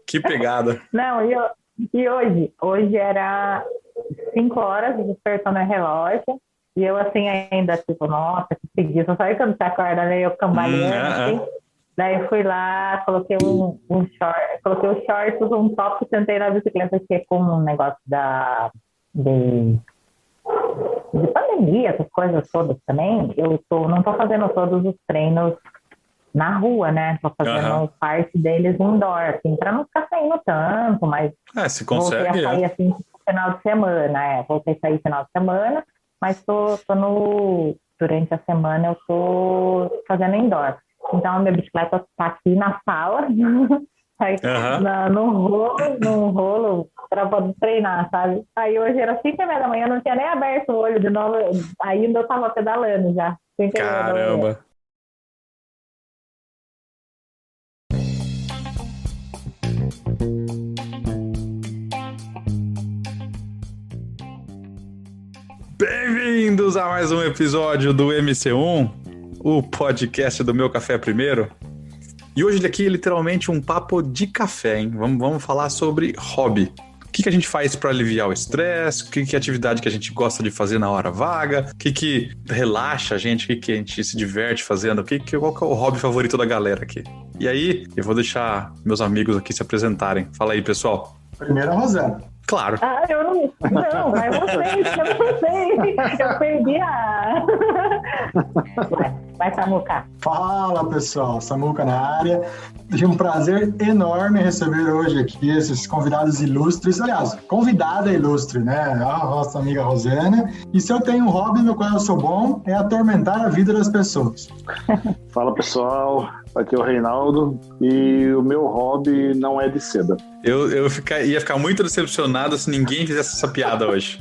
Que pegada. Não, e hoje? Hoje era 5 horas, despertou meu relógio. E eu assim ainda, tipo, nossa, que preguiça. Sabe quando você acorda, né? Eu cambaleando, assim. Daí eu fui lá, coloquei um short, coloquei os shorts, um top, sentei na bicicleta, que é como um negócio de pandemia, essas coisas todas também. Não tô fazendo todos os treinos na rua, né? Tô fazendo parte deles indoor, assim, pra não ficar saindo tanto, mas se consegue, voltei a sair assim no final de semana, voltei a sair final de semana, mas durante a semana eu tô fazendo indoor. Então a minha bicicleta tá aqui na sala, aí, num rolo para poder treinar, sabe? Aí hoje era 5h30 da manhã, não tinha nem aberto o olho de novo, ainda eu tava pedalando já. Caramba! Bem-vindos a mais um episódio do MC1, o podcast do Meu Café Primeiro. E hoje aqui é literalmente um papo de café, hein? Vamos falar sobre hobby. O que a gente faz para aliviar o estresse? Que atividade que a gente gosta de fazer na hora vaga? O que relaxa a gente? O que a gente se diverte fazendo? Qual que é o hobby favorito da galera aqui? E aí, eu vou deixar meus amigos aqui se apresentarem. Fala aí, pessoal. Primeiro a Rosana. Claro. Eu não. Não, mas eu não sei. Eu perdi a. Vai, Samuca. Fala, pessoal. Samuca na área. É um prazer enorme receber hoje aqui esses convidados ilustres. Aliás, convidada ilustre, né? A nossa amiga Rosana. E se eu tenho um hobby no qual eu sou bom, é atormentar a vida das pessoas. Fala, pessoal. Aqui é o Reinaldo e o meu hobby não é de seda. Eu ia ficar muito decepcionado se ninguém fizesse essa piada hoje.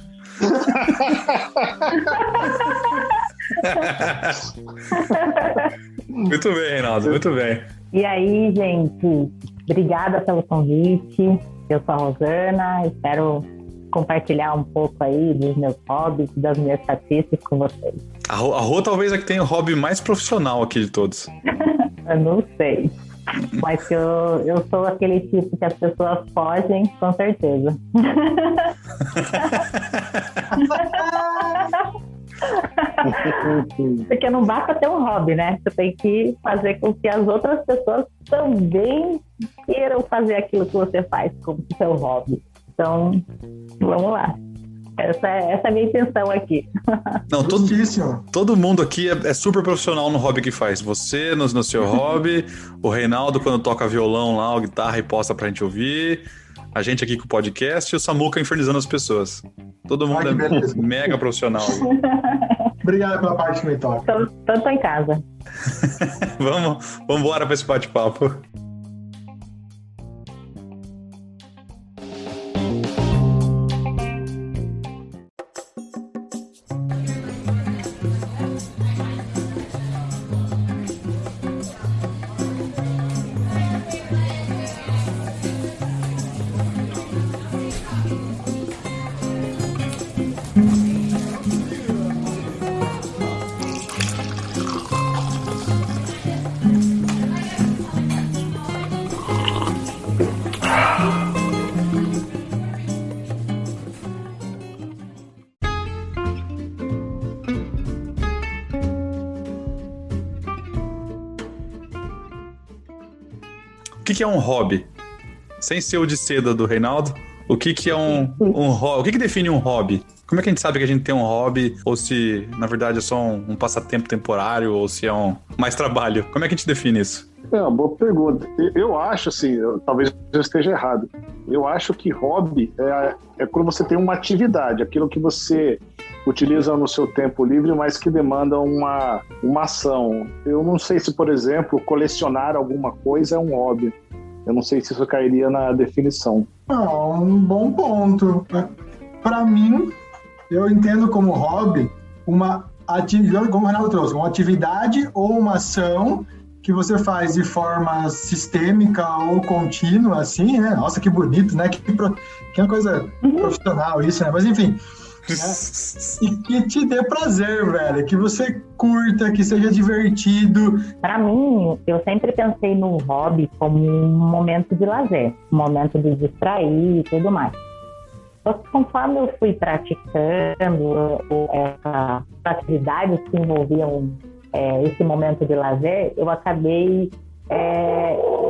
Muito bem, Reinaldo, muito bem. E aí, gente, obrigada pelo convite. Eu sou a Rosana, espero compartilhar um pouco aí dos meus hobbies, das minhas estatísticas com vocês. A Rô talvez é que tenha o hobby mais profissional aqui de todos. Eu não sei, mas que eu sou aquele tipo que as pessoas fogem, com certeza. Porque não basta ter um hobby, né? Você tem que fazer com que as outras pessoas também queiram fazer aquilo que você faz como seu hobby. Então, vamos lá. Essa é a minha intenção aqui. Não, todo mundo aqui é super profissional no hobby que faz. Você no seu hobby, o Reinaldo quando toca violão lá, ou guitarra e posta pra gente ouvir, a gente aqui com o podcast e o Samuca infernizando as pessoas. Todo mundo mega profissional. Obrigado pela parte que me toca. Tô em casa. Vamos embora pra esse bate-papo. O que é um hobby? Sem ser o de seda do Reinaldo, o que é um hobby? O que define um hobby? Como é que a gente sabe que a gente tem um hobby? Ou se, na verdade, é só um passatempo temporário? Ou se é mais trabalho? Como é que a gente define isso? É uma boa pergunta. Eu acho, assim, talvez eu esteja errado. Eu acho que hobby é quando você tem uma atividade, aquilo que você utiliza no seu tempo livre, mas que demanda uma ação. Eu não sei se, por exemplo, colecionar alguma coisa é um hobby. Eu não sei se isso cairia na definição. Um bom ponto. Para mim, eu entendo como hobby uma atividade, como o Renato trouxe, uma atividade ou uma ação que você faz de forma sistêmica ou contínua, assim, né? Nossa, que bonito, né? Que é uma coisa profissional isso, né? Mas, enfim, E que te dê prazer, velho. Que você curta, que seja divertido. Para mim, eu sempre pensei no hobby como um momento de lazer, um momento de distrair e tudo mais. Só que conforme eu fui praticando essas atividades que envolviam esse momento de lazer, eu acabei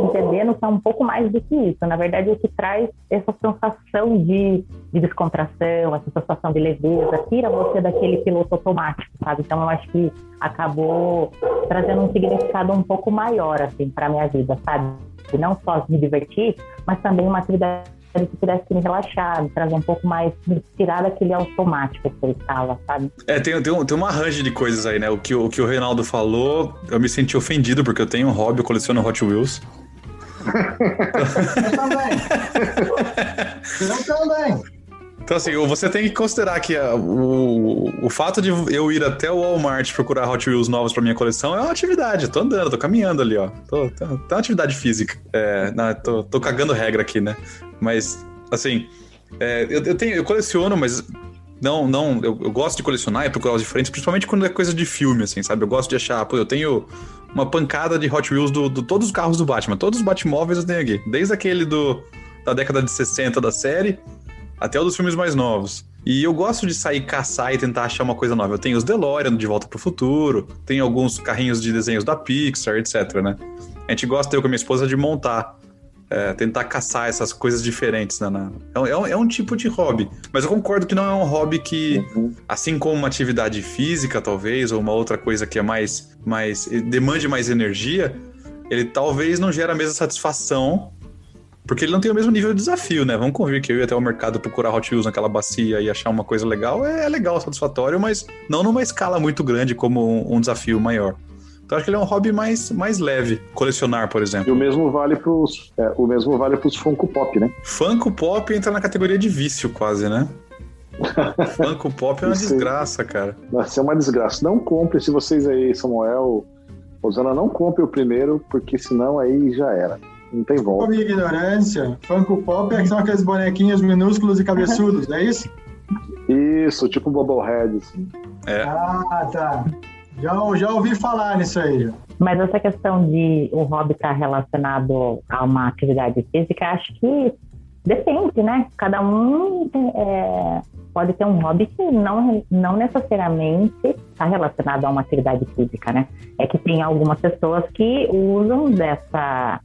entendendo que é um pouco mais do que isso. Na verdade, o que traz essa sensação de descontração, essa sensação de leveza, tira você daquele piloto automático, sabe? Então, eu acho que acabou trazendo um significado um pouco maior, assim, para minha vida, sabe? E não só me divertir, mas também uma atividade que pudesse me relaxar, me trazer um pouco mais, me tirar daquele automático que eu estava, sabe? Tem uma range de coisas aí, né? O que o Reinaldo falou, eu me senti ofendido, porque eu tenho um hobby, eu coleciono Hot Wheels. Eu também. Então, assim, você tem que considerar que o fato de eu ir até o Walmart procurar Hot Wheels novos pra minha coleção é uma atividade. Eu tô andando, tô caminhando ali, ó. Tá uma atividade física. Tô cagando regra aqui, né? Mas, assim, eu coleciono, mas eu gosto de colecionar e procurar os diferentes, principalmente quando é coisa de filme, assim, sabe? Eu gosto de achar, eu tenho uma pancada de Hot Wheels de todos os carros do Batman. Todos os Batmóveis eu tenho aqui. Desde aquele da década de 60 da série até o dos filmes mais novos. E eu gosto de sair caçar e tentar achar uma coisa nova. Eu tenho os DeLorean de Volta pro Futuro, tenho alguns carrinhos de desenhos da Pixar, etc, né? A gente gosta, eu com a minha esposa, de montar, tentar caçar essas coisas diferentes, né? É um tipo de hobby. Mas eu concordo que não é um hobby que, assim como uma atividade física, talvez, ou uma outra coisa que é mais demande mais energia, ele talvez não gera a mesma satisfação, porque ele não tem o mesmo nível de desafio, né? Vamos convir que eu ir até o mercado procurar Hot Wheels naquela bacia e achar uma coisa legal, é legal, satisfatório, mas não numa escala muito grande como um desafio maior. Então acho que ele é um hobby mais leve, colecionar, por exemplo. E o mesmo vale pros Funko Pop, né? Funko Pop entra na categoria de vício quase, né? Funko Pop é uma desgraça, cara. Isso é uma desgraça. Não compre, se vocês aí, Samuel, Rosana, não compre o primeiro, porque senão aí já era. Não tem volta. Com minha ignorância, Funko Pop são aqueles bonequinhos minúsculos e cabeçudos, é isso? Isso, tipo Bobblehead, assim. Ah, tá. Já ouvi falar nisso aí. Mas essa questão de o hobby estar relacionado a uma atividade física, acho que depende, né? Cada um pode ter um hobby que não necessariamente está relacionado a uma atividade física, né? É que tem algumas pessoas que usam da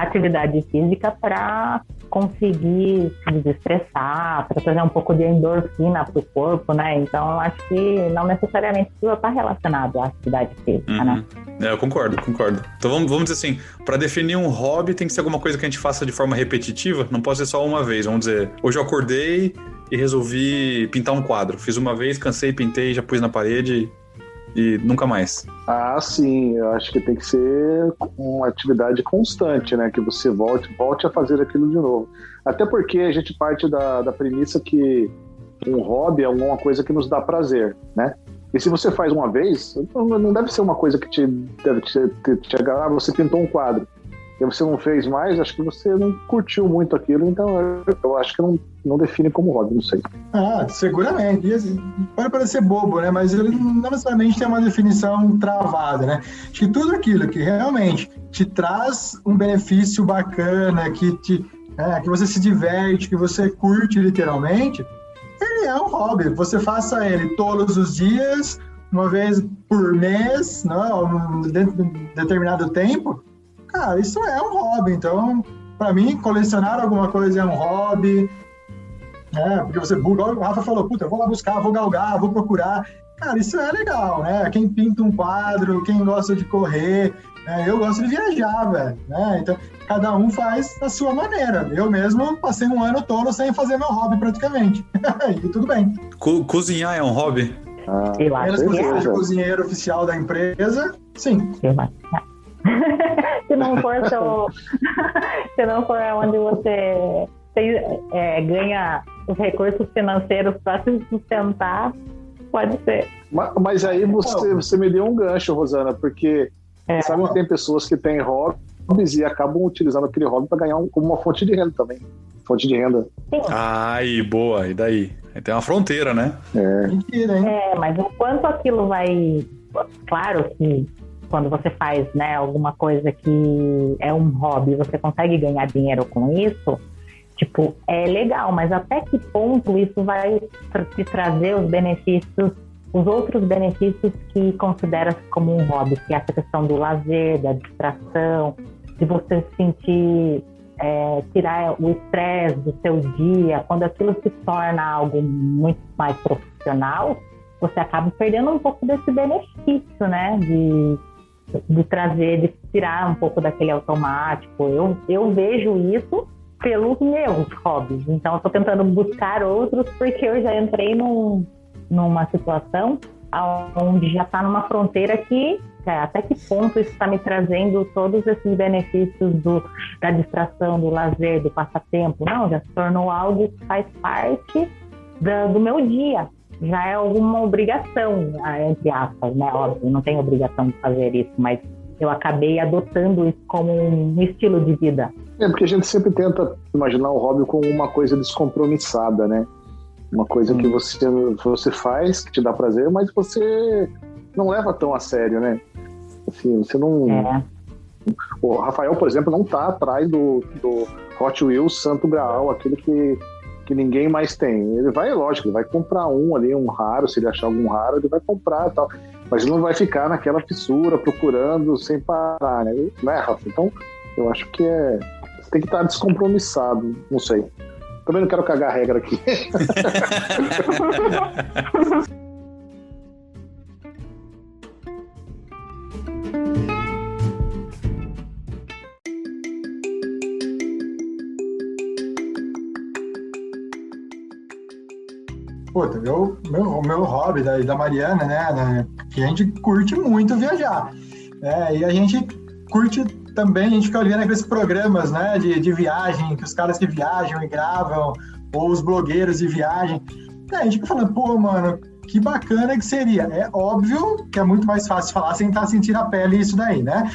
atividade física para conseguir se desestressar, para trazer um pouco de endorfina para o corpo, né? Então, acho que não necessariamente precisa estar relacionado à atividade física, né? Eu concordo. Então, vamos dizer assim, para definir um hobby tem que ser alguma coisa que a gente faça de forma repetitiva, não pode ser só uma vez. Vamos dizer, hoje eu acordei e resolvi pintar um quadro. Fiz uma vez, cansei, pintei, já pus na parede e nunca mais. Ah, sim, eu acho que tem que ser uma atividade constante, né? Que você volte a fazer aquilo de novo. Até porque a gente parte da premissa que um hobby é alguma coisa que nos dá prazer, né? E se você faz uma vez, não deve ser uma coisa que deve te agarrar. Você pintou um quadro e você não fez mais, acho que você não curtiu muito aquilo, então eu acho que não define como hobby, não sei. Ah, seguramente. E, assim, pode parecer bobo, né? Mas ele não necessariamente tem uma definição travada, né? Acho que tudo aquilo que realmente te traz um benefício bacana, que você se diverte, que você curte literalmente, ele é um hobby. Você faça ele todos os dias, uma vez por mês, não, dentro de um determinado tempo. Cara, isso é um hobby. Então, para mim, colecionar alguma coisa é um hobby. Porque você, igual o Rafa falou, eu vou lá buscar, vou galgar, vou procurar. Cara, isso é legal, né? Quem pinta um quadro, quem gosta de correr, eu gosto de viajar, velho, né? Então, cada um faz da sua maneira. Eu mesmo passei um ano todo sem fazer meu hobby, praticamente. E tudo bem. Cozinhar é um hobby? Eu acho Menos que que você seja cozinheiro oficial da empresa, sim. Eu acho que se não for onde você ganha os recursos financeiros para se sustentar, pode ser. Mas aí você me deu um gancho, Rosana, porque sabe que tem pessoas que têm hobbies e acabam utilizando aquele hobby para ganhar como uma fonte de renda também. Fonte de renda. Sim. Ai, boa, e daí? Tem uma fronteira, né? Mentira, hein? Mas o quanto aquilo vai... Claro que quando você faz, né, alguma coisa que é um hobby, você consegue ganhar dinheiro com isso, tipo, é legal, mas até que ponto isso vai te trazer os benefícios, os outros benefícios que considera como um hobby, que é essa questão do lazer, da distração, de você sentir, tirar o estresse do seu dia. Quando aquilo se torna algo muito mais profissional, você acaba perdendo um pouco desse benefício, né, de trazer, de tirar um pouco daquele automático. Eu vejo isso pelos meus hobbies, então eu estou tentando buscar outros, porque eu já entrei numa situação onde já está numa fronteira que até que ponto isso está me trazendo todos esses benefícios da distração, do lazer, do passatempo. Não, já se tornou algo que faz parte do meu dia. Já é alguma obrigação, entre aspas, né? Óbvio, não tenho obrigação de fazer isso, mas eu acabei adotando isso como um estilo de vida. Porque a gente sempre tenta imaginar o hobby como uma coisa descompromissada, né? Uma coisa que você faz, que te dá prazer, mas você não leva tão a sério, né? Assim, você não... O Rafael, por exemplo, não tá atrás do Hot Wheels Santo Graal, aquele que ninguém mais tem. Ele vai, lógico, ele vai comprar um ali, um raro, se ele achar algum raro, ele vai comprar e tal. Mas ele não vai ficar naquela fissura, procurando sem parar, né? Não é, Rafa? Então, eu acho que você tem que estar descompromissado, não sei. Também não quero cagar a regra aqui. Puta, o meu hobby da Mariana, né? Que a gente curte muito viajar. E a gente curte também, a gente fica olhando aqueles programas, né, de viagem, que os caras que viajam e gravam, ou os blogueiros de viagem. A gente fica falando, pô, mano, que bacana que seria. É óbvio que é muito mais fácil falar sem estar sentindo a pele isso daí, né?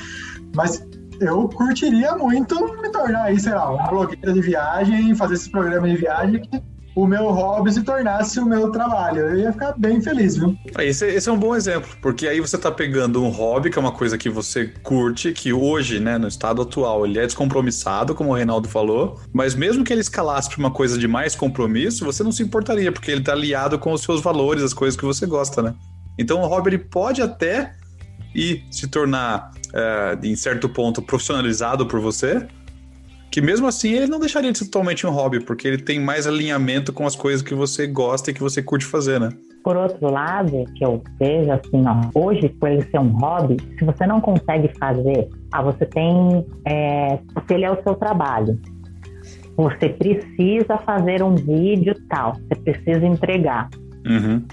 Mas eu curtiria muito me tornar aí, sei lá, um blogueiro de viagem, fazer esses programas de viagem que o meu hobby se tornasse o meu trabalho. Eu ia ficar bem feliz, viu? Esse é um bom exemplo, porque aí você tá pegando um hobby, que é uma coisa que você curte, que hoje, né, no estado atual, ele é descompromissado, como o Reinaldo falou, mas mesmo que ele escalasse para uma coisa de mais compromisso, você não se importaria, porque ele tá aliado com os seus valores, as coisas que você gosta, né? Então o hobby, ele pode até se tornar, em certo ponto, profissionalizado por você, que mesmo assim ele não deixaria de ser totalmente um hobby, porque ele tem mais alinhamento com as coisas que você gosta e que você curte fazer, né? Por outro lado, que eu vejo assim, hoje, por ele ser um hobby, se você não consegue fazer, você tem, se ele é o seu trabalho, você precisa fazer um vídeo tal, você precisa entregar. Uhum.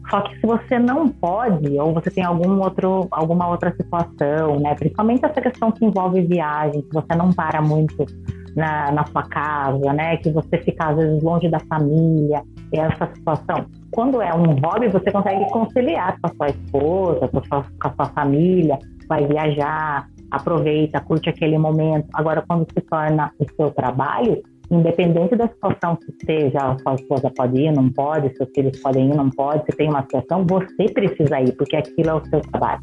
Só que se você não pode, ou você tem alguma outra situação, né? Principalmente essa questão que envolve viagem, que você não para muito na sua casa, né? Que você fica às vezes longe da família, essa situação. Quando é um hobby, você consegue conciliar com a sua esposa, com a sua família, vai viajar, aproveita, curte aquele momento. Agora, quando se torna o seu trabalho, independente da situação que seja, a sua esposa pode ir, não pode, seus filhos podem ir, não pode, se tem uma situação, você precisa ir, porque aquilo é o seu trabalho.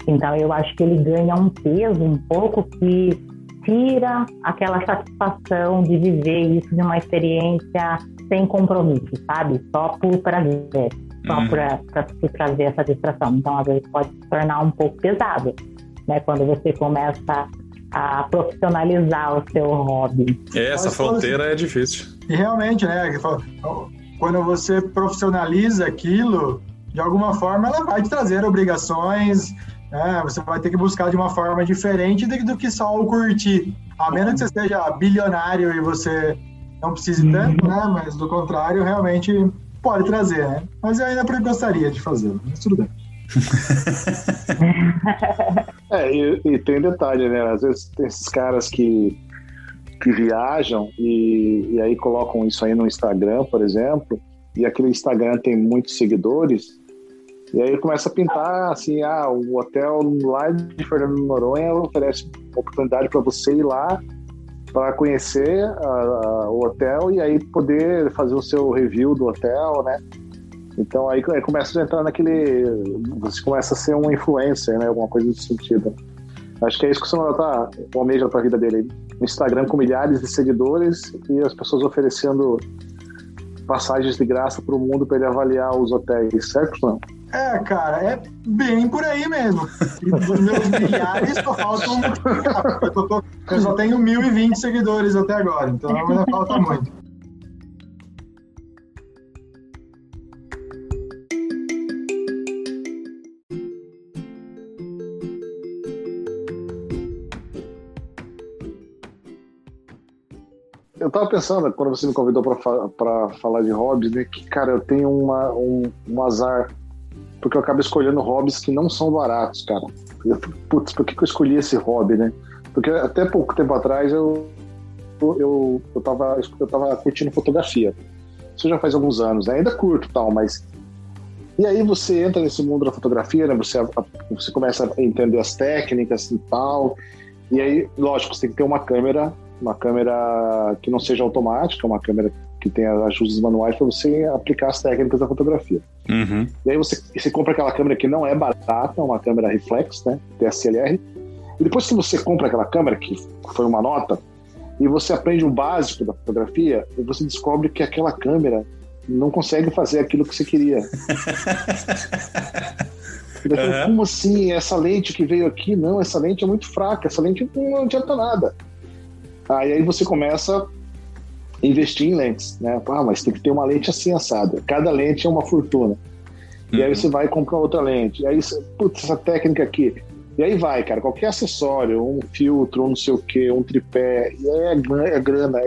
Então, eu acho que ele ganha um peso um pouco que tira aquela satisfação de viver isso de uma experiência sem compromisso, sabe? Só por prazer, só para te trazer essa distração. Então, às vezes, pode se tornar um pouco pesado, né? Quando você começa a profissionalizar o seu hobby. Essa fronteira é difícil. E realmente, né? Quando você profissionaliza aquilo, de alguma forma ela vai te trazer obrigações, né? Você vai ter que buscar de uma forma diferente do que só o curtir. A menos que você seja bilionário e você não precise tanto, né? Mas do contrário, realmente pode trazer, né? Mas eu ainda gostaria de fazer, mas tudo bem. E tem detalhe, né? Às vezes tem esses caras que viajam e aí colocam isso aí no Instagram, por exemplo, e aquele Instagram tem muitos seguidores, e aí começa a pintar assim, o hotel lá de Fernando de Noronha oferece oportunidade para você ir lá para conhecer o hotel e aí poder fazer o seu review do hotel, né? Então aí começa a entrar você começa a ser um influencer, né? Alguma coisa nesse sentido. Acho que é isso que o Samuel almeja para a vida dele. No Instagram com milhares de seguidores e as pessoas oferecendo passagens de graça para o mundo para ele avaliar os hotéis, certo, não? Cara, é bem por aí mesmo. E dos meus milhares só faltam multiplicar. Eu só tenho 1.020 seguidores até agora, então ainda falta muito. Eu tava pensando, quando você me convidou para falar de hobbies, né, que, cara, eu tenho um azar, porque eu acabo escolhendo hobbies que não são baratos, cara. Putz, por que eu escolhi esse hobby, né? Porque até pouco tempo atrás eu tava curtindo fotografia. Isso já faz alguns anos, né? Ainda curto e tal, mas... E aí você entra nesse mundo da fotografia, né? Você começa a entender as técnicas e tal, e aí, lógico, você tem que ter uma câmera que não seja automática, uma câmera que tenha ajustes manuais para você aplicar as técnicas da fotografia. Uhum. E aí você compra aquela câmera que não é barata, uma câmera reflex, né, DSLR, e depois que você compra aquela câmera, que foi uma nota, e você aprende o básico da fotografia, e você descobre que aquela câmera não consegue fazer aquilo que você queria. Então, como assim? Essa lente que veio aqui, não, essa lente é muito fraca, essa lente não adianta nada. Aí você começa a investir em lentes, né? Mas tem que ter uma lente assim assada. Cada lente é uma fortuna. E aí você vai comprar outra lente. E aí, putz, essa técnica aqui. E aí vai, cara, qualquer acessório, um filtro, um não sei o quê, um tripé, e aí é grana.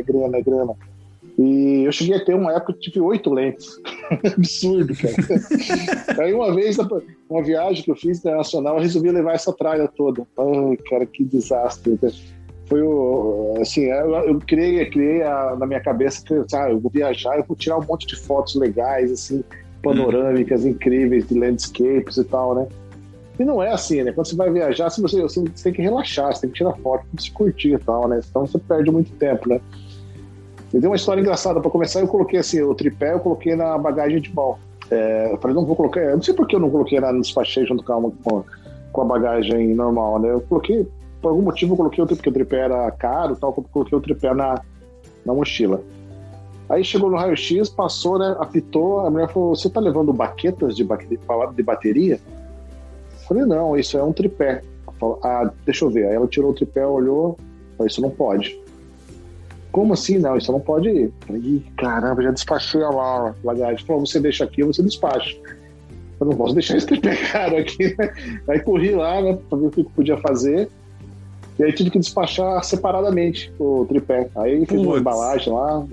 E eu cheguei a ter uma época que tive 8 lentes. Absurdo, cara. Aí uma vez, uma viagem que eu fiz internacional, eu resolvi levar essa tralha toda. Ai, cara, que desastre. Foi assim, eu criei na minha cabeça que eu vou viajar, eu vou tirar um monte de fotos legais, assim, panorâmicas, incríveis, de landscapes e tal, né? E não é assim, né? Quando você vai viajar, você tem que relaxar, você tem que tirar foto pra se curtir e tal, né? Então você perde muito tempo, né? Eu dei uma história engraçada. Para começar, eu coloquei assim, o tripé eu coloquei na bagagem de mão. Eu falei, não vou colocar, eu não sei por que eu não coloquei no despachei junto com a bagagem normal, né? Eu coloquei, por algum motivo eu coloquei porque o tripé era caro, tal, eu coloquei o tripé na mochila. Aí chegou no raio-x, passou, né? Apitou, a mulher falou, você tá levando baquetas de bateria? Eu falei, não, isso é um tripé. Ela falou, deixa eu ver. Aí ela tirou o tripé, olhou, falou, isso não pode. Como assim? Não, isso não pode ir. Eu falei, caramba, já despachei a mala. Bagagem. Falou, você deixa aqui, você despacha. Eu não posso deixar esse tripé caro aqui, né? Aí corri lá, né, pra ver o que eu podia fazer. E aí tive que despachar separadamente o tripé. Aí fiz uma embalagem lá.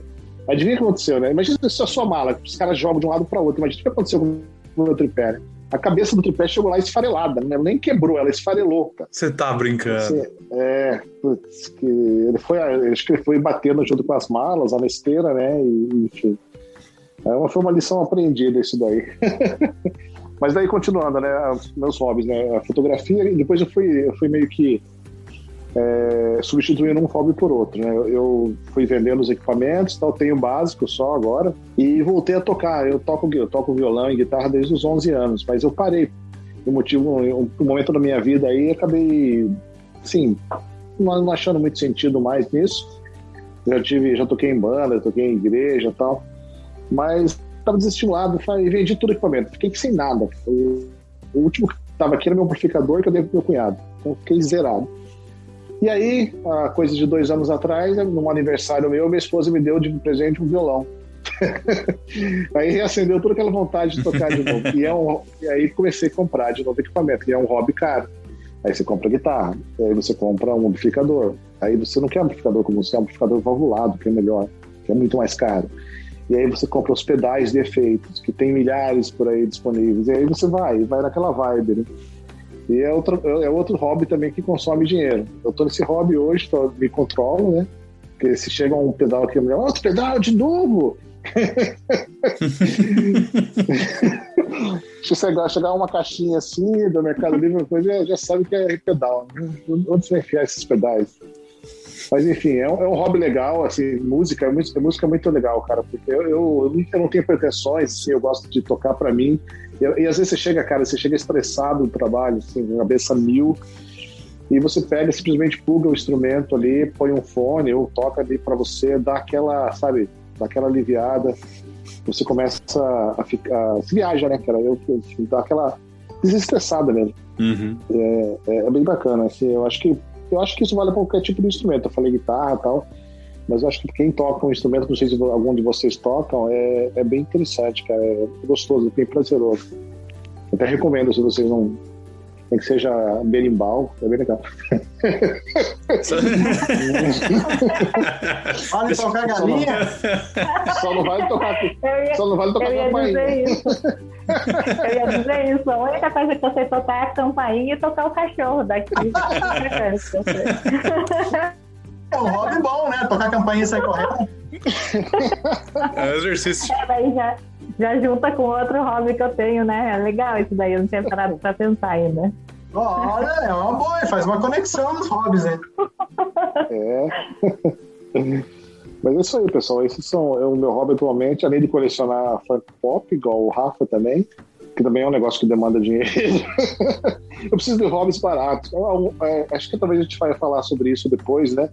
Adivinha o que aconteceu, né? Imagina se a sua mala, os caras jogam de um lado para o outro. Imagina o que aconteceu com o meu tripé, né? A cabeça do tripé chegou lá esfarelada, né? Nem quebrou, ela esfarelou, cara. Você tá brincando. Putz, acho que ele foi batendo junto com as malas, a esteira, né? E, enfim. Foi uma lição aprendida isso daí. Mas daí, continuando, né? Meus hobbies, né? A fotografia, e depois eu fui meio que substituindo um hobby por outro, né? Eu fui vendendo os equipamentos, tal, tenho básico só agora, e voltei a tocar. Eu toco violão e guitarra desde os 11 anos, mas eu parei. Um momento da minha vida aí, acabei, assim, não achando muito sentido mais nisso. Já toquei em banda, toquei em igreja e tal, mas estava desestimulado e vendi todo o equipamento. Fiquei sem nada. O último que estava aqui era meu amplificador que eu dei pro meu cunhado, então fiquei zerado. E aí, há coisa de 2 anos atrás, num aniversário meu, minha esposa me deu de presente um violão. Aí reacendeu toda aquela vontade de tocar de novo. E aí comecei a comprar de novo equipamento, que é um hobby caro. Aí você compra guitarra, aí você compra um amplificador. Aí você não quer amplificador como você quer, amplificador valvulado, que é melhor, que é muito mais caro. E aí você compra os pedais de efeitos, que tem milhares por aí disponíveis. E aí você vai naquela vibe, né? E é outro hobby também que consome dinheiro. Eu tô nesse hobby hoje, me controlo, né? Porque se chega um pedal aqui, outro pedal de novo! Se chegar uma caixinha assim do Mercado Livre, já sabe que é pedal, né? Onde você vai enfiar esses pedais? Mas enfim, é um hobby legal, assim, música é muito legal, cara, porque eu não tenho pretensões, assim, eu gosto de tocar pra mim, e às vezes você chega estressado do trabalho, assim, cabeça mil, e você pega, simplesmente pluga o instrumento ali, põe um fone, ou toca ali pra você, dá aquela, sabe, dá aquela aliviada, você começa a ficar, se viaja, né, cara, dá aquela desestressada mesmo. Uhum. É bem bacana, assim, eu acho que isso vale para qualquer tipo de instrumento. Eu falei guitarra e tal, mas eu acho que quem toca um instrumento, não sei se algum de vocês tocam, é bem interessante, cara. É gostoso, é bem prazeroso. Eu até recomendo, se vocês não... Tem que seja berimbau, é bem legal. Olha, tocar galinha. Só não vale tocar campainha. Eu ia dizer isso. A única coisa que eu sei tocar é a campainha e tocar o cachorro daqui. É um hobby bom, né? Tocar campainha e sair correndo. É um exercício. Daí já junta com outro hobby que eu tenho, né? É legal isso daí, eu não tinha parado pra pensar ainda. Olha, é uma boa, faz uma conexão nos hobbies, hein? Mas é isso aí, pessoal. Esses são o meu hobby atualmente, além de colecionar funk pop, igual o Rafa também, que também é um negócio que demanda dinheiro. Eu preciso de hobbies baratos. Acho que talvez a gente vai falar sobre isso depois, né?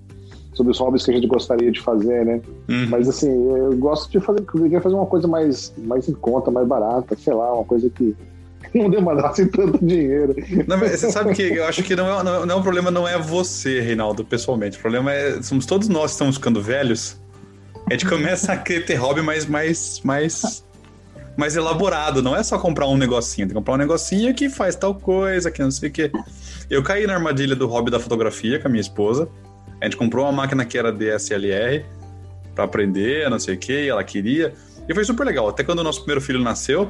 Sobre os hobbies que a gente gostaria de fazer, né? Uhum. Mas assim, eu gosto de fazer uma coisa mais em conta, mais barata, sei lá, uma coisa que não demandasse tanto dinheiro. Não, mas você sabe que eu acho que não é um problema, não é você, Reinaldo, pessoalmente. O problema somos todos nós que estamos ficando velhos. A gente começa a querer ter hobby mais elaborado. Não é só comprar um negocinho. Tem que comprar um negocinho que faz tal coisa, que não sei o quê. Eu caí na armadilha do hobby da fotografia com a minha esposa. A gente comprou uma máquina que era DSLR pra aprender, não sei o que, ela queria. E foi super legal. Até quando o nosso primeiro filho nasceu,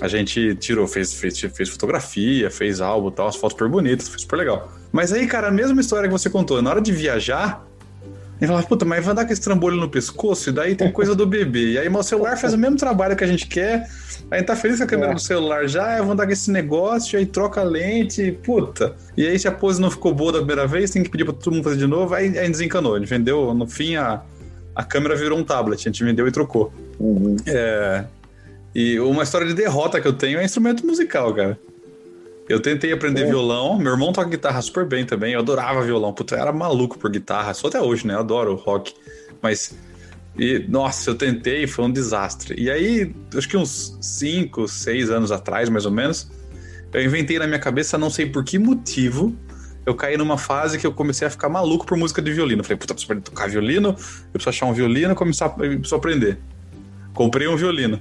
a gente fez fotografia, fez álbum e tal, as fotos super bonitas, foi super legal. Mas aí, cara, a mesma história que você contou, na hora de viajar, ele falava, puta, mas vai andar com esse trambolho no pescoço e daí tem coisa do bebê. E aí o celular faz o mesmo trabalho que a gente quer, a gente tá feliz com a câmera do celular já, eu vou andar com esse negócio, aí troca a lente, puta. E aí se a pose não ficou boa da primeira vez, tem que pedir pra todo mundo fazer de novo, aí a gente desencanou, a gente vendeu, no fim a câmera virou um tablet, a gente vendeu e trocou. Uhum. E uma história de derrota que eu tenho é instrumento musical, cara. Eu tentei aprender violão, meu irmão toca guitarra super bem também, eu adorava violão, puta, eu era maluco por guitarra, só até hoje, né, eu adoro rock, mas, nossa, eu tentei, foi um desastre. E aí, acho que uns 5, 6 anos atrás, mais ou menos, eu inventei na minha cabeça, não sei por que motivo, eu caí numa fase que eu comecei a ficar maluco por música de violino. Eu falei, puta, eu preciso tocar violino, eu preciso achar um violino e preciso aprender. Comprei um violino.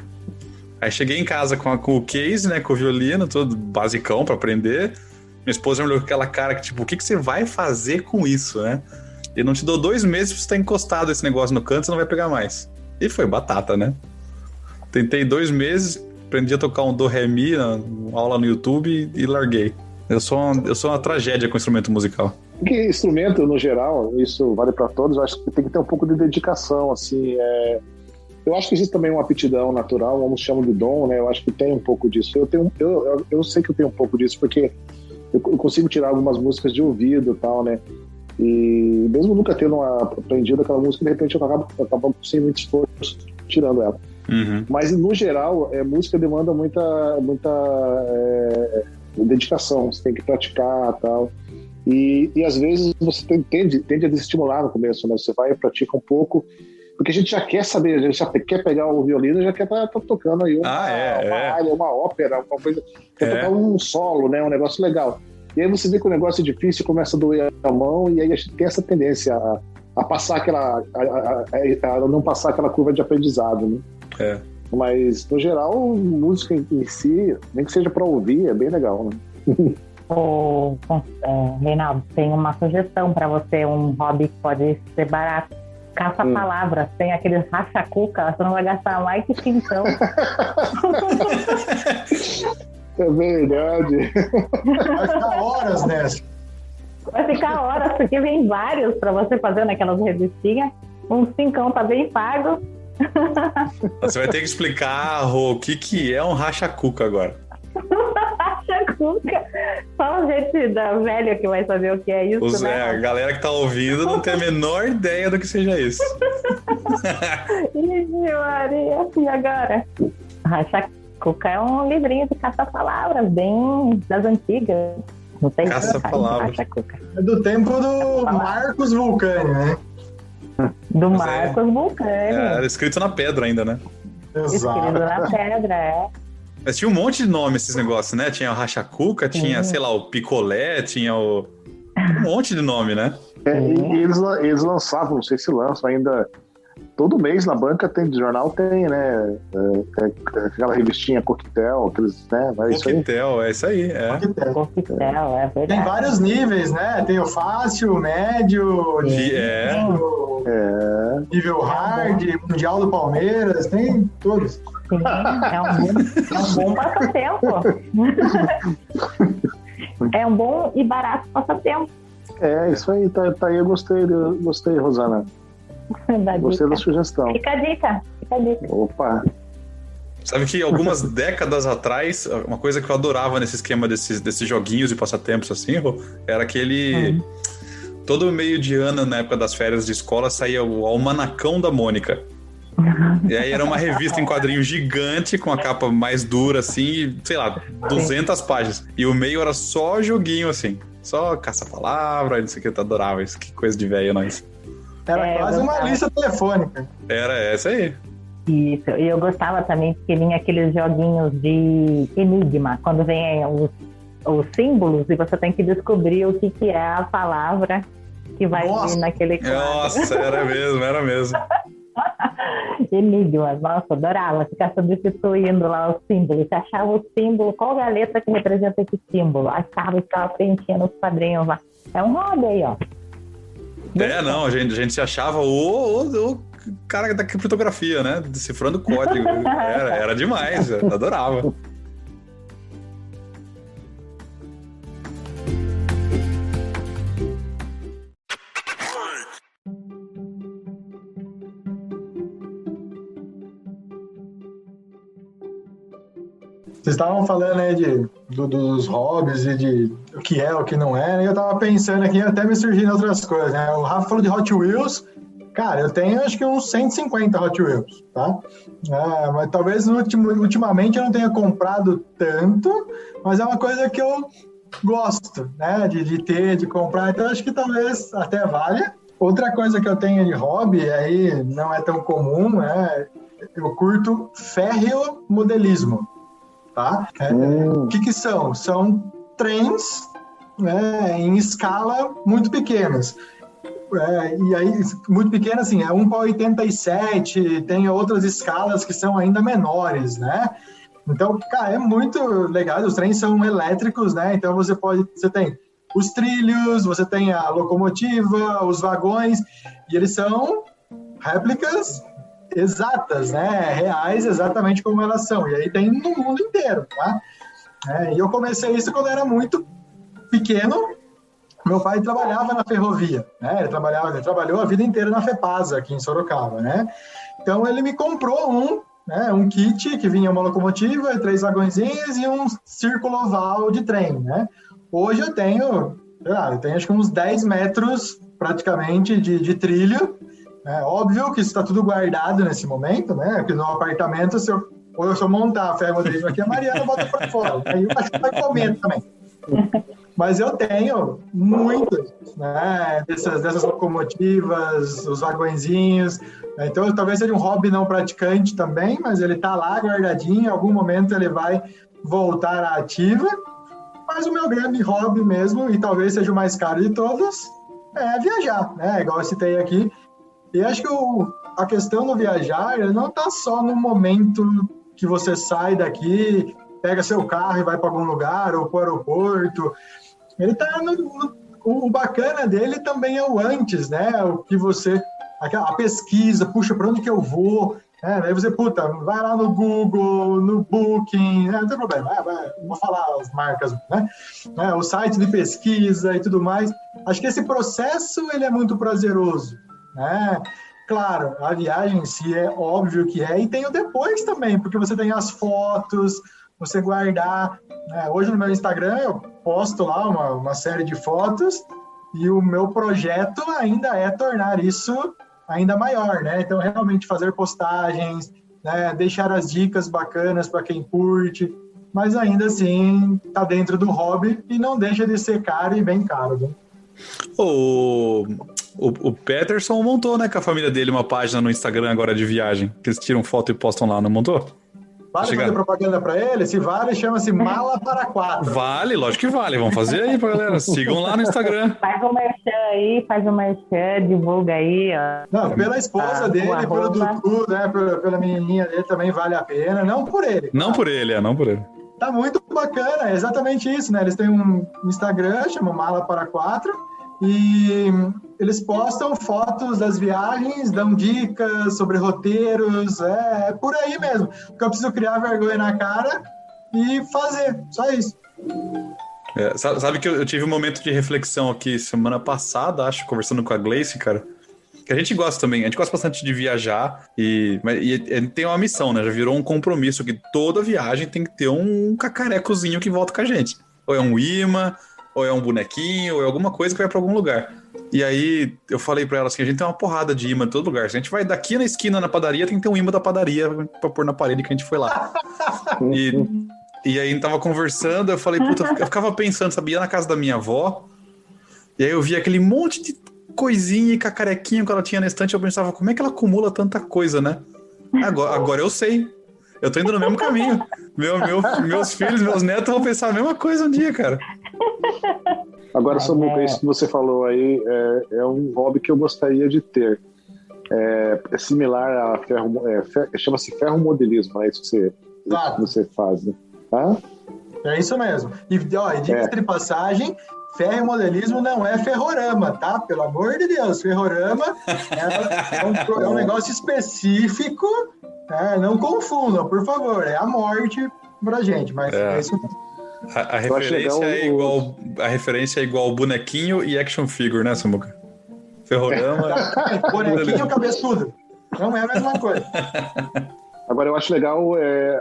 Aí cheguei em casa com o case, né, com o violino, todo basicão pra aprender. Minha esposa me olhou com aquela cara que, tipo, o que você vai fazer com isso, né? E não te dou 2 meses pra você estar encostado esse negócio no canto, você não vai pegar mais. E foi batata, né? Tentei 2 meses, aprendi a tocar um do, ré, mi, aula no YouTube e larguei. Eu sou uma tragédia com instrumento musical. Porque instrumento, no geral, isso vale pra todos, eu acho que tem que ter um pouco de dedicação, assim, Eu acho que existe também uma aptidão natural, vamos chamar de dom, né? Eu acho que tem um pouco disso. Eu sei que eu tenho um pouco disso, porque eu consigo tirar algumas músicas de ouvido e tal, né? E mesmo nunca tendo aprendido aquela música, de repente eu acabo sem muito esforço tirando ela. Uhum. Mas, no geral, música demanda muita dedicação, você tem que praticar e tal. E às vezes você tende a desestimular no começo, né? Você vai e pratica um pouco, porque a gente já quer saber, a gente já quer pegar o violino, já quer estar tocando aí uma ópera, uma coisa, quer tocar um solo, né, um negócio legal. E aí você vê que o negócio é difícil, começa a doer a mão, e aí a gente tem essa tendência a passar a não passar aquela curva de aprendizado, né? Mas, no geral, música em si, nem que seja para ouvir, é bem legal, né? Reinaldo, tem uma sugestão para você, um hobby que pode ser barato. Caça-palavras, tem aqueles racha-cuca, você não vai gastar mais que 5. É verdade. Vai ficar horas nessa. Vai ficar horas, porque vem vários para você fazer naquelas revistinhas. Um 5 tá bem pago. Você vai ter que explicar, Rô, o que é um racha-cuca agora. Racha-cuca. cuca. Só a gente da velha que vai saber o que é isso, né? A galera que tá ouvindo não tem a menor ideia do que seja isso. Ixi, Maria, e agora? Racha Cuca é um livrinho de caça-palavras, bem das antigas. Não sei Caça-palavras. É do tempo do Marcos Vulcani, né? Do Marcos Vulcani. Era escrito na pedra ainda, né? Exato. Escrito na pedra, é. Mas tinha um monte de nome esses negócios, né? Tinha o Racha-Cuca, tinha, sei lá, o Picolé, tinha um monte de nome, né? E eles lançavam, não sei se lançam ainda. Todo mês na banca de jornal tem, né? Aquela revistinha Coquetel, aqueles, né? Coquetel, é isso aí. Coquetel, é verdade. Tem vários níveis, né? Tem o fácil, o médio, nível hard, Mundial do Palmeiras, tem todos. Sim, é um bom passatempo. É um bom e barato passatempo. É, isso aí, tá aí, eu gostei, Rosana. Gostei da sugestão. Fica a dica. Opa! Sabe que algumas décadas atrás, uma coisa que eu adorava nesse esquema desses joguinhos e passatempos assim, era aquele... Todo meio de ano, na época das férias de escola, saía o Almanacão da Mônica. E aí era uma revista em quadrinho gigante, com a capa mais dura, assim, e, sei lá, 200 páginas. E o meio era só joguinho, assim. Só caça-palavra, não sei o que, eu adorava isso. Que coisa de velho, nós. Era quase uma lista telefônica. Era essa aí. Isso, e eu gostava também porque vinha aqueles joguinhos de enigma, quando vem os símbolos e você tem que descobrir o que é a palavra que vai vir naquele quadro. Nossa, era mesmo. Enigmas, nossa, adorava ficar substituindo lá os símbolos. Você achava o símbolo, qual é a letra que representa esse símbolo? Achava e ficava preenchendo os quadrinhos lá. É um hobby aí, ó. Não, a gente se achava o cara da criptografia, né? Decifrando código. Era demais, eu adorava. Vocês estavam falando aí dos hobbies e de o que é, o que não é, né? Eu tava pensando aqui, até me surgindo outras coisas, né? O Rafa falou de Hot Wheels. Cara, eu tenho acho que uns 150 Hot Wheels, tá? Mas talvez ultimamente eu não tenha comprado tanto, mas é uma coisa que eu gosto, né? De ter, de comprar, então acho que talvez até valha. Outra coisa que eu tenho de hobby, aí não é tão comum, né? Eu curto ferromodelismo. Tá? O que são? São trens, né, em escala muito pequenas. E aí, muito pequena, assim, é 1/87, tem outras escalas que são ainda menores, né? Então, cara, é muito legal. Os trens são elétricos, né? Então você tem os trilhos, você tem a locomotiva, os vagões, e eles são réplicas exatas, né? Reais, exatamente como elas são. E aí tem no mundo inteiro, tá? E eu comecei isso quando eu era muito pequeno. Meu pai trabalhava na ferrovia, né? Ele trabalhou a vida inteira na FEPASA, aqui em Sorocaba, né? Então ele me comprou um kit que vinha uma locomotiva, 3 vagõezinhos e um círculo oval de trem, né? Hoje eu tenho acho que uns 10 metros praticamente de trilho. É óbvio que isso está tudo guardado nesse momento, né? Porque no apartamento, se eu montar a ferromodelismo aqui, a Mariana bota para fora. Aí o cachorro vai comer também. Mas eu tenho muitas, né? Dessas locomotivas, os vagõezinhos. Então, talvez seja um hobby não praticante também, mas ele está lá guardadinho. Em algum momento ele vai voltar à ativa. Mas o meu grande hobby mesmo, e talvez seja o mais caro de todos, é viajar, né? Igual eu citei aqui. E acho que a questão do viajar não está só no momento que você sai daqui, pega seu carro e vai para algum lugar ou para o aeroporto. Ele está o bacana dele também é o antes, né? O que a pesquisa, puxa, para onde que eu vou? Aí você, vai lá no Google, no Booking, não tem problema, vou falar as marcas, né? O site de pesquisa e tudo mais. Acho que esse processo ele é muito prazeroso. Claro, a viagem em si é óbvio que e tem o depois também, porque você tem as fotos, você guardar, Hoje no meu Instagram eu posto lá uma série de fotos e o meu projeto ainda é tornar isso ainda maior, né? Então, realmente fazer postagens, né? Deixar as dicas bacanas para quem curte, mas ainda assim tá dentro do hobby e não deixa de ser caro e bem caro, né? O Peterson montou, né, com a família dele uma página no Instagram agora de viagem, que eles tiram foto e postam lá, não montou? Vale fazer propaganda para ele? Se vale, chama-se Mala para 4. Vale, lógico que vale. Vamos fazer aí pra galera. Sigam lá no Instagram. Faz um merchan, divulga aí. Ó. Não, pela esposa dele, pelo Dudu, né? Pela menininha dele também vale a pena. Não por ele. Não por ele, não por ele. Tá muito bacana, é exatamente isso, né? Eles têm um Instagram, chama Mala para 4, e eles postam fotos das viagens, dão dicas sobre roteiros, é por aí mesmo. Porque eu preciso criar vergonha na cara e fazer, só isso. Sabe que eu tive um momento de reflexão aqui semana passada, acho, conversando com a Gleice, cara, que a gente gosta também, a gente gosta bastante de viajar e tem uma missão, né? Já virou um compromisso que toda viagem tem que ter um cacarecozinho que volta com a gente. Ou é um imã, ou é um bonequinho, ou é alguma coisa que vai pra algum lugar. E aí eu falei pra ela assim, a gente tem uma porrada de imã em todo lugar. Se a gente vai daqui na esquina na padaria, tem que ter um imã da padaria pra pôr na parede que a gente foi lá. E aí a gente tava conversando, eu falei, puta, eu ficava pensando, sabia, na casa da minha avó, e aí eu via aquele monte de coisinha e cacarequinho que ela tinha na estante, eu pensava, como é que ela acumula tanta coisa, né? Agora eu sei. Eu tô indo no mesmo caminho. Meus filhos, meus netos vão pensar a mesma coisa um dia, cara. Agora, Samuca, isso que você falou aí é um hobby que eu gostaria de ter. É similar a chama-se ferromodelismo, né? Isso que você faz, né? Hã? É isso mesmo. E diga de passagem, ferromodelismo não é ferrorama, tá? Pelo amor de Deus, ferrorama é um negócio específico, né? Não confundam, por favor, é a morte pra gente, mas é isso mesmo. A referência é igual bonequinho e action figure, né, Samuca? Ferrorama. Bonequinho cabeçudo. Não é a mesma coisa. Agora, eu acho legal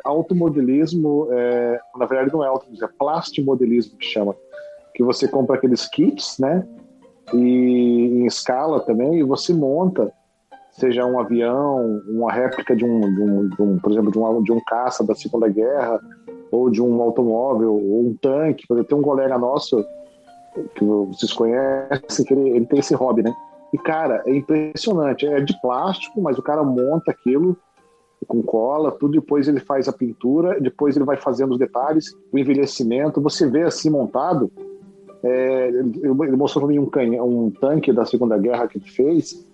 automodelismo, na verdade não é automodelismo, é plastimodelismo que chama, que você compra aqueles kits, né, e em escala também, e você monta, seja um avião, uma réplica por exemplo, de um caça da Segunda Guerra, ou de um automóvel, ou um tanque. Tem um colega nosso, que vocês conhecem, que ele tem esse hobby, né, e cara, é impressionante, é de plástico, mas o cara monta aquilo com cola, tudo, depois ele faz a pintura, depois ele vai fazendo os detalhes, o envelhecimento, você vê assim montado. Ele mostrou para mim um tanque da Segunda Guerra que ele fez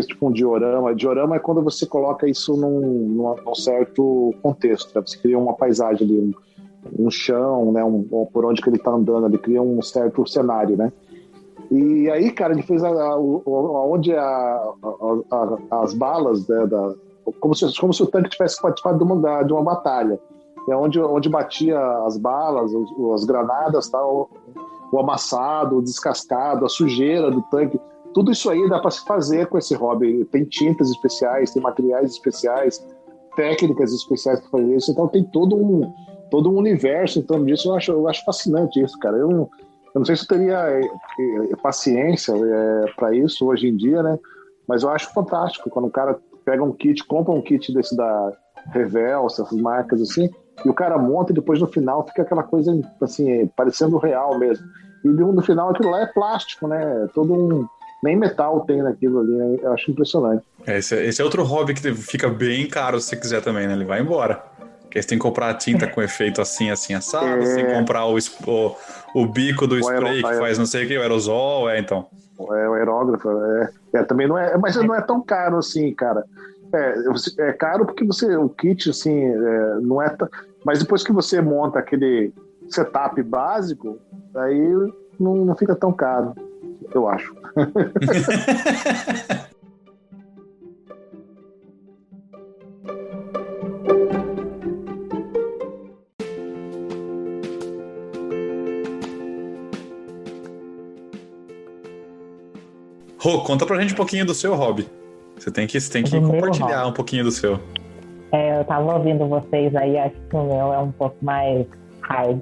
tipo um diorama. Diorama é quando você coloca isso num certo contexto, né? Você cria uma paisagem ali, um chão, né? Por onde que ele está andando, ele cria um certo cenário, né? E aí, cara, ele fez onde as balas, né, como se o tanque tivesse participado de uma batalha. É onde batia as balas, as granadas, tal, o amassado, o descascado, a sujeira do tanque. Tudo isso aí dá para se fazer com esse hobby. Tem tintas especiais, tem materiais especiais, técnicas especiais para fazer isso. Então tem todo um universo em torno disso. Eu acho fascinante isso, cara. Eu não sei se eu teria paciência para isso hoje em dia, né? Mas eu acho fantástico quando o cara pega um kit, compra um kit desse da Revell, essas marcas assim, e o cara monta e depois no final fica aquela coisa assim, parecendo real mesmo. E no final aquilo lá é plástico, né? Nem metal tem naquilo ali, né? Eu acho impressionante. Esse é outro hobby que fica bem caro se você quiser também, né? Ele vai embora. Porque você tem que comprar a tinta com efeito assim, assado, você tem que comprar o bico do spray que faz não sei o que, o aerosol, então. O aerógrafo, também não é, mas não é tão caro assim, cara. É caro porque o kit, assim, não é tão... Mas depois que você monta aquele setup básico, aí não fica tão caro, eu acho. Rô, conta pra gente um pouquinho do seu hobby. Você tem que compartilhar um pouquinho do seu. Eu tava ouvindo vocês aí, acho que o meu é um pouco mais hard.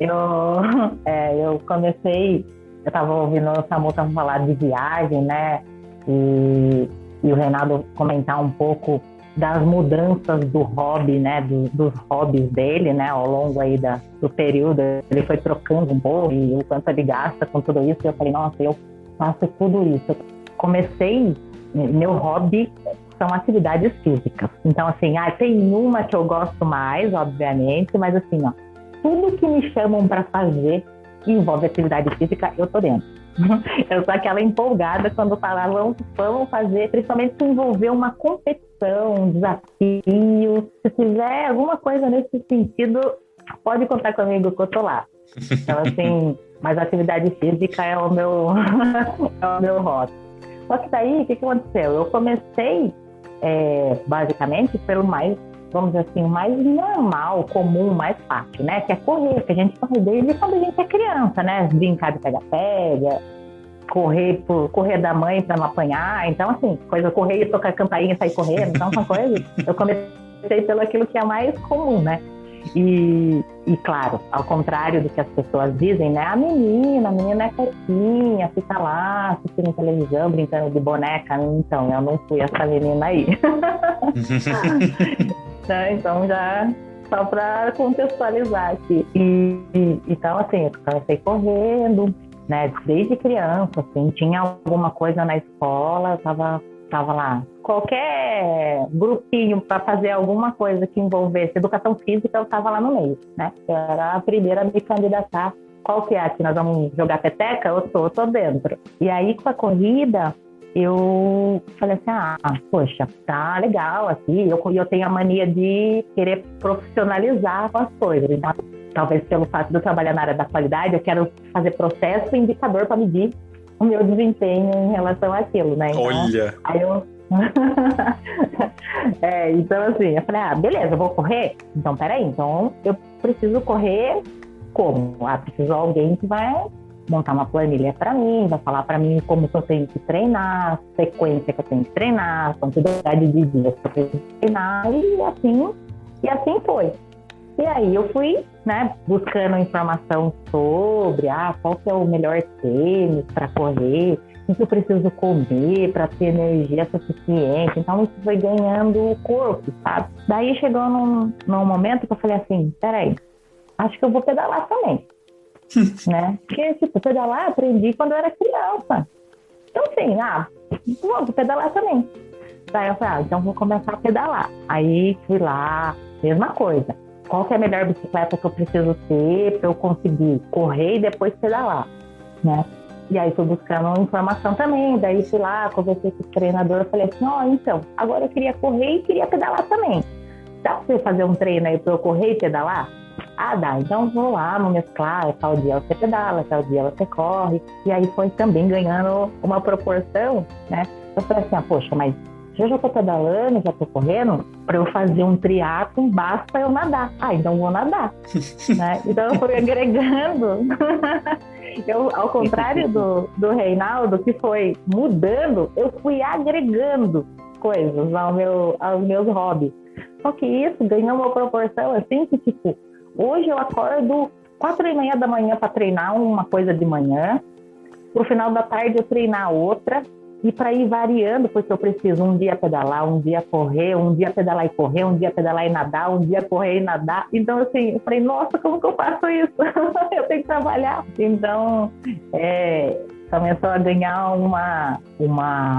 Eu comecei, eu estava ouvindo o Samuca falar de viagem, né? E o Reinaldo comentar um pouco das mudanças do hobby, né? Dos hobbies dele, né? Ao longo aí do período, ele foi trocando um pouco e o quanto ele gasta com tudo isso. E eu falei, nossa, eu faço tudo isso. Eu comecei, meu hobby são atividades físicas. Então, assim, tem uma que eu gosto mais, obviamente, mas assim, ó, tudo que me chamam para fazer que envolve atividade física, eu tô dentro. Eu sou aquela empolgada quando falavam, vamos fazer, principalmente se envolver uma competição, um desafio. Se tiver alguma coisa nesse sentido, pode contar comigo que eu tô lá. Então, assim, mas a atividade física é o meu, é o meu hobby. Só que daí, o que aconteceu? Eu comecei, basicamente, pelo mais, vamos dizer assim, mais normal, comum, mais fácil, né? Que é correr, que a gente corre desde quando a gente é criança, né? Brincar de pega-pega, correr da mãe para não apanhar. Então, assim, correr e tocar campainha e sair correndo. Então, são coisas. Eu comecei pelo aquilo que é mais comum, né? E claro, ao contrário do que as pessoas dizem, né? A menina é quietinha, fica lá, assistindo televisão, brincando de boneca. Então, eu não fui essa menina aí. Então, já só para contextualizar aqui. Então, assim, eu comecei correndo, né? Desde criança, assim, tinha alguma coisa na escola, eu tava lá. Qualquer grupinho para fazer alguma coisa que envolvesse educação física, eu estava lá no meio, né? Eu era a primeira a me candidatar. Qual que é aqui? Nós vamos jogar peteca? Eu tô dentro. E aí, com a corrida, eu falei assim, poxa, tá legal aqui. Eu tenho a mania de querer profissionalizar as coisas. Então, talvez pelo fato de eu trabalhar na área da qualidade, eu quero fazer processo e indicador para medir o meu desempenho em relação àquilo, né? Então, olha! Aí eu... então assim, eu falei, beleza, eu vou correr? Então, peraí, então eu preciso correr como? Preciso de alguém que vai montar uma planilha para mim, vai falar para mim como que eu tenho que treinar, sequência que eu tenho que treinar, quantidade de dias que eu tenho que treinar, e assim foi. E aí eu fui, né, buscando informação sobre qual que é o melhor tênis para correr, o que eu preciso comer para ter energia suficiente. Então isso foi ganhando o corpo, sabe? Daí chegou num momento que eu falei assim, peraí, acho que eu vou pedalar também. Né? Porque, pedalar eu aprendi quando eu era criança. Então assim, vou pedalar também. Daí eu falei, então vou começar a pedalar. Aí fui lá, mesma coisa. Qual que é a melhor bicicleta que eu preciso ter para eu conseguir correr e depois pedalar, né? E aí fui buscando informação também, daí fui lá, conversei com o treinador, falei assim, então, agora eu queria correr e queria pedalar também. Dá pra você fazer um treino aí para eu correr e pedalar? Dá, então vou lá, vou mesclar, tal dia você pedala, tal dia você corre. E aí foi também ganhando uma proporção, né? Eu falei assim, poxa, mas eu já tô pedalando, já tô correndo, para eu fazer um triatlo, basta eu nadar. Então vou nadar, né? Então eu fui agregando. Eu, ao contrário do Reinaldo, que foi mudando, eu fui agregando coisas aos meus hobbies. Só que isso ganhou uma proporção assim que, hoje eu acordo 4h30 da manhã para treinar uma coisa de manhã, pro final da tarde eu treinar outra, e para ir variando, porque eu preciso um dia pedalar, um dia correr, um dia pedalar e correr, um dia pedalar e nadar, um dia correr e nadar. Então, assim, eu falei, nossa, como que eu faço isso? Eu tenho que trabalhar. Então, começou a ganhar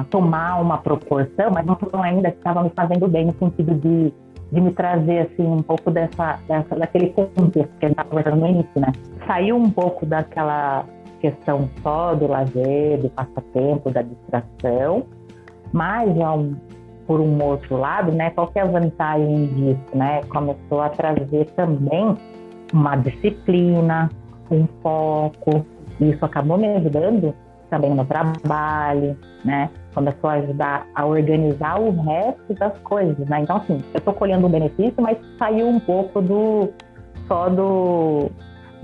tomar uma proporção, mas não ainda que estava me fazendo bem, no sentido de me trazer, assim, um pouco daquele contexto que a gente estava conversando no início, né? Saiu um pouco daquela questão só do lazer, do passatempo, da distração, mas por um outro lado, né, qual que é a vantagem disso, né? Começou a trazer também uma disciplina, um foco, e isso acabou me ajudando também no trabalho, né? Começou a ajudar a organizar o resto das coisas, né? Então, assim, eu estou colhendo um benefício, mas saiu um pouco do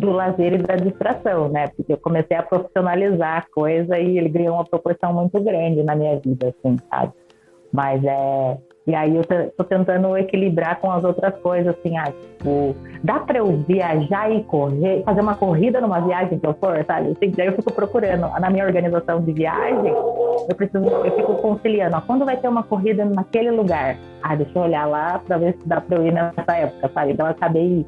lazer e da distração, né? Porque eu comecei a profissionalizar a coisa e ele ganhou uma proporção muito grande na minha vida, assim, sabe? Mas E aí eu tô tentando equilibrar com as outras coisas, assim, tipo, dá pra eu viajar e correr, fazer uma corrida numa viagem que eu for, sabe? Assim, daí eu fico procurando, na minha organização de viagem, eu fico conciliando, quando vai ter uma corrida naquele lugar? Deixa eu olhar lá pra ver se dá pra eu ir nessa época, sabe? Então eu acabei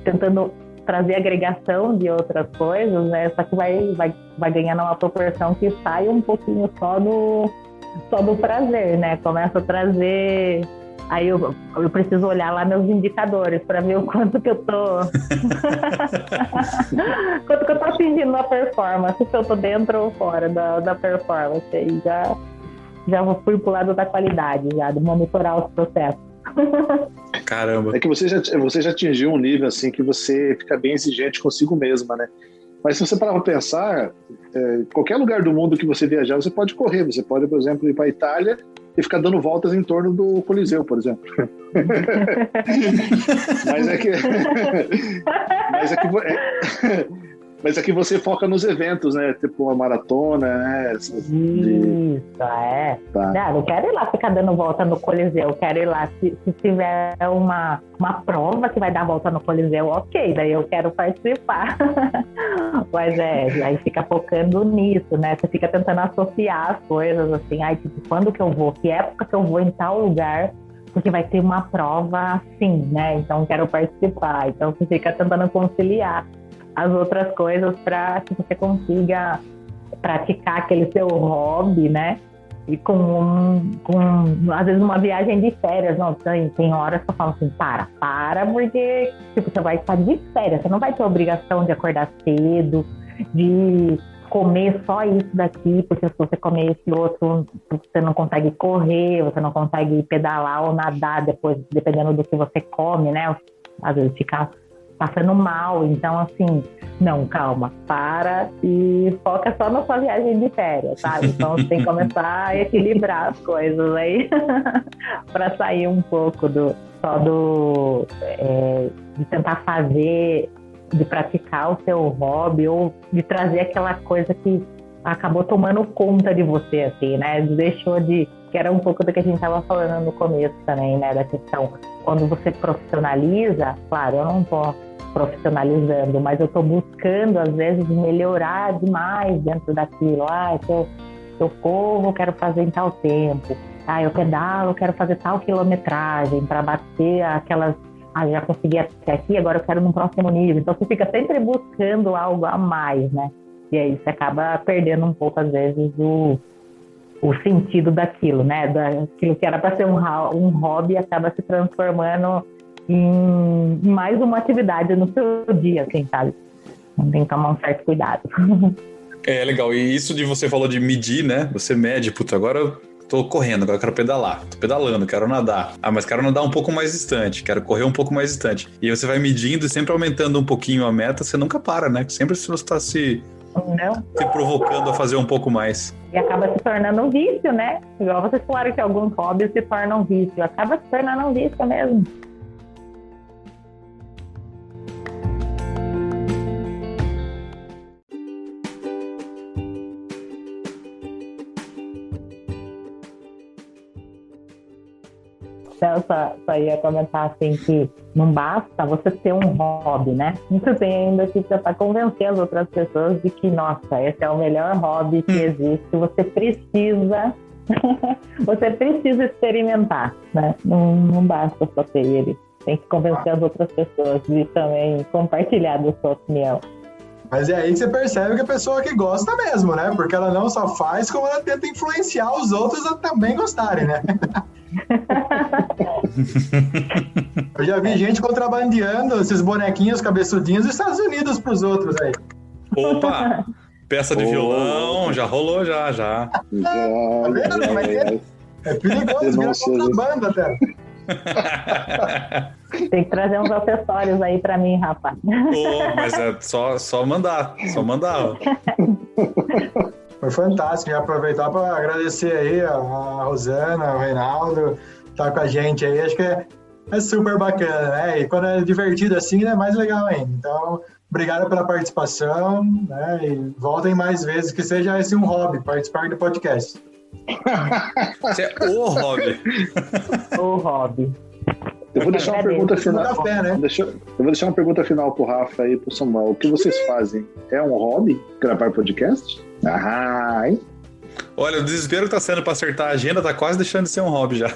tentando trazer agregação de outras coisas, né? Só que vai ganhando uma proporção que sai um pouquinho só do prazer, né? Começa a trazer... Aí eu preciso olhar lá meus indicadores para ver o quanto que eu tô... quanto que eu tô atingindo a performance, se eu tô dentro ou fora da performance. Aí já fui pro lado da qualidade, já, de monitorar os processos. Caramba. É que você já atingiu um nível assim que você fica bem exigente consigo mesma, né? Mas se você parar para pensar, qualquer lugar do mundo que você viajar, você pode correr. Você pode, por exemplo, ir para a Itália e ficar dando voltas em torno do Coliseu, por exemplo. Mas é que você foca nos eventos, né? Tipo uma maratona, né? Isso, Tá. Não quero ir lá ficar dando volta no Coliseu. Quero ir lá, se tiver uma prova que vai dar volta no Coliseu, ok, daí eu quero participar. Mas aí fica focando nisso, né? Você fica tentando associar as coisas, assim, tipo, quando que eu vou? Que época que eu vou em tal lugar? Porque vai ter uma prova assim, né? Então quero participar. Então você fica tentando conciliar as outras coisas para que você consiga praticar aquele seu hobby, né? E com às vezes uma viagem de férias, não, tem horas que eu falo assim, para, porque tipo, você vai estar de férias, você não vai ter obrigação de acordar cedo, de comer só isso daqui, porque se você comer esse outro, você não consegue correr, você não consegue pedalar ou nadar depois, dependendo do que você come, né? Às vezes fica passando mal, então assim, não, calma, para e foca só na sua viagem de férias, sabe? Então você tem que começar a equilibrar as coisas aí para sair um pouco de tentar fazer, de praticar o seu hobby ou de trazer aquela coisa que acabou tomando conta de você, assim, né? Deixou de... que era um pouco do que a gente estava falando no começo também, né? Da questão, quando você profissionaliza, claro, eu não estou profissionalizando, mas eu estou buscando, às vezes, melhorar demais dentro daquilo. Se eu corro, eu quero fazer em tal tempo. Eu pedalo, eu quero fazer tal quilometragem para bater aquelas... já consegui até aqui, agora eu quero num próximo nível. Então, você fica sempre buscando algo a mais, né? E aí você acaba perdendo um pouco, às vezes, o sentido daquilo, né? Daquilo que era para ser um hobby acaba se transformando em mais uma atividade no seu dia, assim, sabe? Então, tem que tomar um certo cuidado. É legal. E isso de você falou de medir, né? Você mede, agora eu tô correndo, agora eu quero pedalar. Tô pedalando, quero nadar. Mas quero nadar um pouco mais distante, quero correr um pouco mais distante. E você vai medindo e sempre aumentando um pouquinho a meta, você nunca para, né? Sempre você está se provocando a fazer um pouco mais. E acaba se tornando um vício, né? Igual vocês falaram que alguns hobbies se tornam um vício. Acaba se tornando um vício mesmo. Eu só ia comentar assim que não basta você ter um hobby, né? Você tem ainda que tentar convencer as outras pessoas de que, nossa, esse é o melhor hobby que existe. Você precisa experimentar, né? Não basta só ter ele. Tem que convencer as outras pessoas de também compartilhar da sua opinião. Mas é aí que você percebe que a pessoa que gosta mesmo, né? Porque ela não só faz, como ela tenta influenciar os outros a também gostarem, né? Eu já vi gente contrabandeando esses bonequinhos cabeçudinhos dos Estados Unidos pros outros aí. Opa! Peça de violão, já rolou, já. Tá vendo? Mas é perigoso, vira contrabando até. Tem que trazer uns acessórios aí pra mim, rapaz. Mas é só mandar. Foi fantástico. Já aproveitar para agradecer aí a Rosana, o Reinaldo, tá com a gente aí. Acho que é super bacana, né? E quando é divertido assim, é mais legal ainda. Então, obrigado pela participação, né? E voltem mais vezes, que seja esse um hobby, participar do podcast. Você é o hobby. O hobby. Eu vou deixar uma pergunta final. Café, né? Eu vou deixar uma pergunta final pro Rafa e pro Samuel. O que vocês fazem? É um hobby gravar podcast? Ah, hein? Olha, o desespero que tá sendo pra acertar a agenda tá quase deixando de ser um hobby já.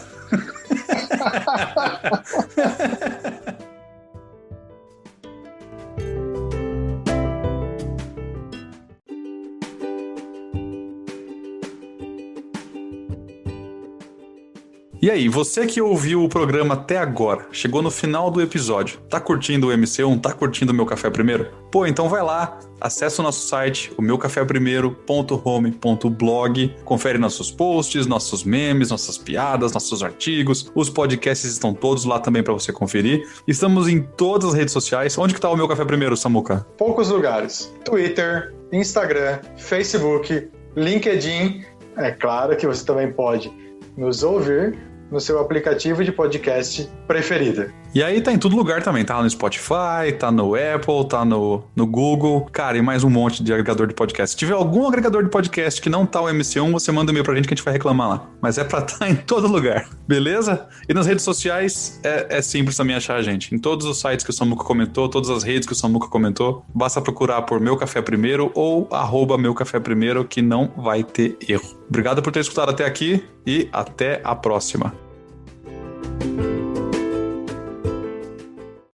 E aí, você que ouviu o programa até agora, chegou no final do episódio, tá curtindo o MC1, tá curtindo o Meu Café Primeiro? Pô, então vai lá, acessa o nosso site, o meucafeprimeiro.home.blog, confere nossos posts, nossos memes, nossas piadas, nossos artigos, os podcasts estão todos lá também para você conferir. Estamos em todas as redes sociais. Onde que tá o Meu Café Primeiro, Samuca? Poucos lugares. Twitter, Instagram, Facebook, LinkedIn. É claro que você também pode nos ouvir no seu aplicativo de podcast preferido. E aí tá em todo lugar também, tá no Spotify, tá no Apple, tá no Google, cara, e mais um monte de agregador de podcast. Se tiver algum agregador de podcast que não tá o MC1, você manda um e-mail pra gente que a gente vai reclamar lá. Mas é pra tá em todo lugar, beleza? E nas redes sociais é simples também achar a gente. Em todos os sites que o Samuca comentou, todas as redes que o Samuca comentou, basta procurar por Meu Café Primeiro ou @MeuCaféPrimeiro que não vai ter erro. Obrigado por ter escutado até aqui e até a próxima.